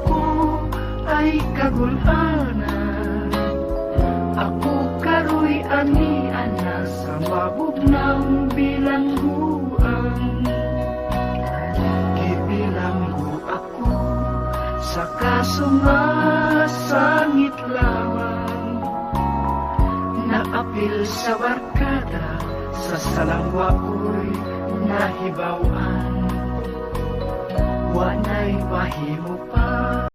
ko ay kagulanan. Ako karoy ani ana sa mabugnang bilangguan. Gibilanggo ako sa kasungasangit lamang. Naapil sa barkada, sa salangwa ko'y nahibawan. Wanay mahimo pa